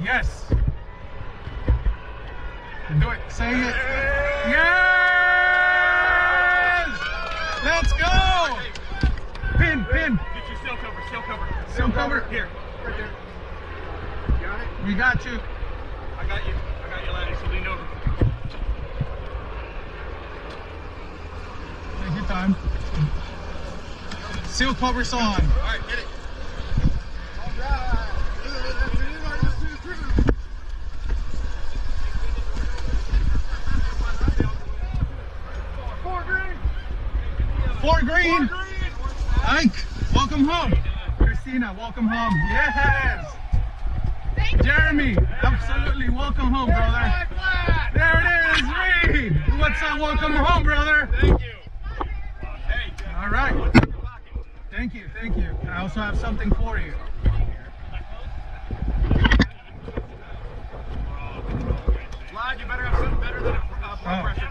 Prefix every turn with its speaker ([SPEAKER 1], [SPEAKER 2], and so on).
[SPEAKER 1] Yes. Do it. Say it. Yes! Let's go! Pin.
[SPEAKER 2] Get your sail cover.
[SPEAKER 1] Sail cover.
[SPEAKER 2] Here. Right there. Got it?
[SPEAKER 1] We got you.
[SPEAKER 2] I got you, laddie, so lean over.
[SPEAKER 1] Take your time. Seal cover's on.
[SPEAKER 2] Alright, hit it. Alright.
[SPEAKER 1] 4 green. Ike, welcome home. Christina, welcome home. Yes. Jeremy, absolutely welcome home, brother. There it is, Reed. What's up? Welcome home, brother.
[SPEAKER 2] Thank you. Hey.
[SPEAKER 1] All right. Thank you. I also have something for you.
[SPEAKER 2] Lad, you better have something better than a blood pressure.